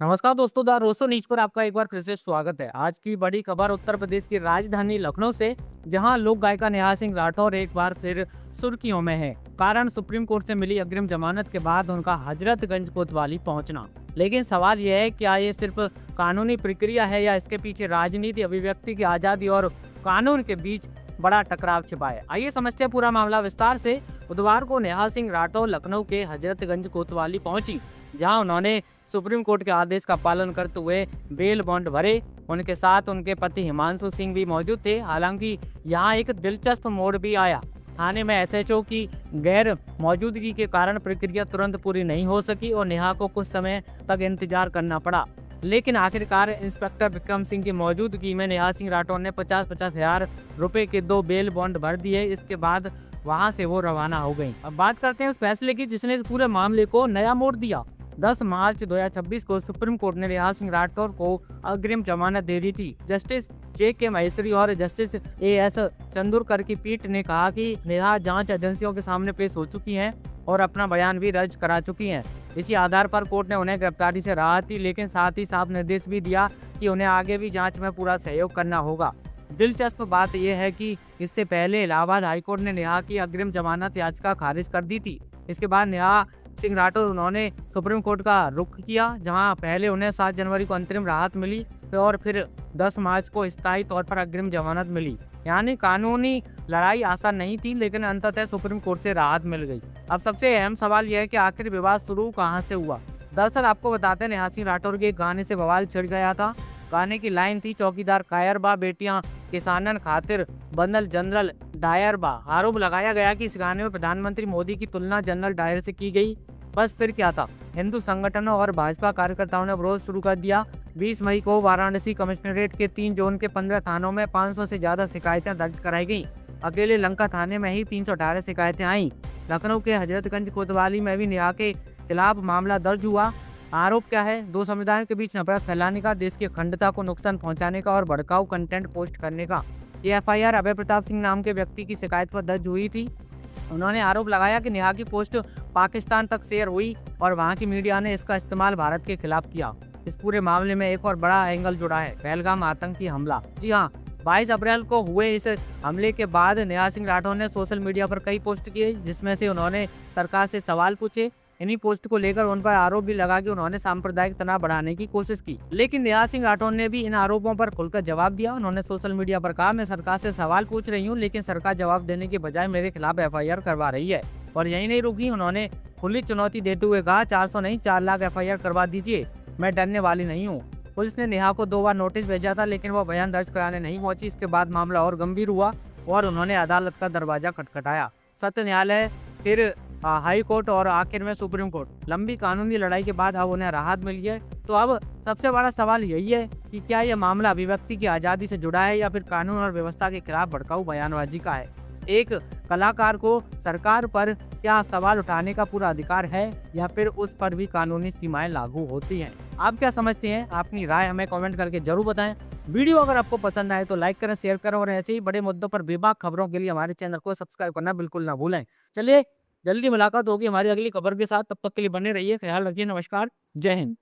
नमस्कार दोस्तों, the Roseau news पर आपका एक बार फिर से स्वागत है। आज की बड़ी खबर उत्तर प्रदेश की राजधानी लखनऊ से, जहां लोक गायिका नेहा सिंह राठौर एक बार फिर सुर्खियों में है। कारण सुप्रीम कोर्ट से मिली अग्रिम जमानत के बाद उनका हजरतगंज कोतवाली पहुंचना। लेकिन सवाल यह है, क्या ये सिर्फ कानूनी प्रक्रिया है या इसके पीछे राजनीति, अभिव्यक्ति की आजादी और कानून के बीच बड़ा टकराव छिपा है। आइए समझते हैं पूरा मामला विस्तार से। बुधवार को नेहा सिंह राठौर लखनऊ के हजरतगंज कोतवाली पहुंची, जहां उन्होंने सुप्रीम कोर्ट के आदेश का पालन करते हुए बेल बॉन्ड भरे। उनके साथ उनके पति हिमांशु सिंह भी मौजूद थे। हालांकि यहाँ एक दिलचस्प मोड़ भी आया। थाने में एसएचओ की गैर मौजूदगी के कारण प्रक्रिया तुरंत पूरी नहीं हो सकी और नेहा को कुछ समय तक इंतजार करना पड़ा। लेकिन आखिरकार इंस्पेक्टर विक्रम सिंह की मौजूदगी में नेहा सिंह राठौर ने 50-50 हजार रुपए के 2 बेल बॉन्ड भर दिए। इसके बाद वहां से वो रवाना हो गई। अब बात करते हैं उस फैसले की जिसने इस पूरे मामले को नया मोड़ दिया। 10 मार्च 2026 को सुप्रीम कोर्ट ने नेहा सिंह राठौर को अग्रिम जमानत दे दी थी। Justice JK. महेश्वरी और जस्टिस ए.एस. चंदूरकर की पीठ ने कहा कि नेहा जांच एजेंसियों के सामने पेश हो चुकी हैं और अपना बयान भी दर्ज करा चुकी हैं। इसी आधार पर कोर्ट ने उन्हें गिरफ्तारी से राहत दी, लेकिन साथ ही साफ निर्देश भी दिया कि उन्हें आगे भी जांच में पूरा सहयोग करना होगा। दिलचस्प बात यह है कि इससे पहले इलाहाबाद हाईकोर्ट ने नेहा की अग्रिम जमानत याचिका खारिज कर दी थी। इसके बाद नेहा सिंह राठौर उन्होंने सुप्रीम कोर्ट का रुख किया, जहां पहले उन्हें 7 जनवरी को अंतरिम राहत मिली और फिर 10 मार्च को स्थायी तौर पर अग्रिम जमानत मिली। यानी कानूनी लड़ाई आसान नहीं थी, लेकिन अंततः सुप्रीम कोर्ट से राहत मिल गई। अब सबसे अहम सवाल यह है कि आखिर विवाद शुरू कहां से हुआ। दरअसल आपको बताते हैं, नेहा सिंह राठौर के एक गाने से बवाल छिड़ गया था। गाने की लाइन थी, चौकीदार कायर बा बेटियां किसानन खातिर बनल जनरल डायर बा। आरोप लगाया गया कि इस गाने में प्रधानमंत्री मोदी की तुलना जनरल डायर से की गई। बस फिर क्या था, हिंदू संगठनों और भाजपा कार्यकर्ताओं ने विरोध शुरू कर दिया। 20 मई को वाराणसी कमिश्नरेट के 3 जोन के 15 थानों में 500 से ज्यादा शिकायतें दर्ज कराई गई। अकेले लंका थाने में ही 318 शिकायतें आईं। लखनऊ के हजरतगंज कोतवाली में भी नेहा के खिलाफ मामला दर्ज हुआ। आरोप क्या है? 2 समुदायों के बीच नफरत फैलाने का, देश की अखंडता को नुकसान पहुंचाने का और भड़काऊ कंटेंट पोस्ट करने का। ये एफआईआर अभय प्रताप सिंह नाम के व्यक्ति की शिकायत पर दर्ज हुई थी। उन्होंने आरोप लगाया कि नेहा की पोस्ट पाकिस्तान तक शेयर हुई और वहां की मीडिया ने इसका इस्तेमाल भारत के खिलाफ किया। इस पूरे मामले में एक और बड़ा एंगल जुड़ा है, पहलगाम आतंकी हमला। जी हाँ, 22 अप्रैल को हुए इस हमले के बाद नेहा सिंह राठौर ने सोशल मीडिया पर कई पोस्ट किए, जिसमें से उन्होंने सरकार से सवाल पूछे। इन्हीं पोस्ट को लेकर उन पर आरोप भी लगा कि उन्होंने सांप्रदायिक तनाव बढ़ाने की कोशिश की। लेकिन नेहा सिंह राठौर ने भी इन आरोपों पर खुलकर जवाब दिया। उन्होंने सोशल मीडिया पर कहा, मैं सरकार से सवाल पूछ रही हूँ, लेकिन सरकार जवाब देने के बजाय मेरे खिलाफ एफआईआर करवा रही है। और यही नहीं रुकी, उन्होंने खुली चुनौती देते हुए कहा, 400 नहीं 4 लाख एफआईआर करवा दीजिए, मैं डरने वाली नहीं हूँ। पुलिस ने नेहा को 2 बार नोटिस भेजा था, लेकिन वो बयान दर्ज कराने नहीं पहुंची। इसके बाद मामला और गंभीर हुआ और उन्होंने अदालत का दरवाजा खटखटाया। सत्र न्यायालय, फिर हाई कोर्ट और आखिर में सुप्रीम कोर्ट। लंबी कानूनी लड़ाई के बाद अब उन्हें राहत मिली है। तो अब सबसे बड़ा सवाल यही है कि क्या यह मामला अभिव्यक्ति की आज़ादी से जुड़ा है या फिर कानून और व्यवस्था के खिलाफ भड़काऊ बयानबाजी का है। एक कलाकार को सरकार पर क्या सवाल उठाने का पूरा अधिकार है या फिर उस पर भी कानूनी सीमाएं लागू होती हैं। आप क्या समझते हैं? अपनी राय हमें कमेंट करके जरूर बताएं। वीडियो अगर आपको पसंद आए तो लाइक करें, शेयर करें और ऐसे ही बड़े मुद्दों पर बेबाक खबरों के लिए हमारे चैनल को सब्सक्राइब करना बिल्कुल ना भूलें। चलिए, जल्दी मुलाकात होगी हमारी अगली खबर के साथ। तब तक के लिए बने रहिए, ख्याल रखिए। नमस्कार, जय हिंद।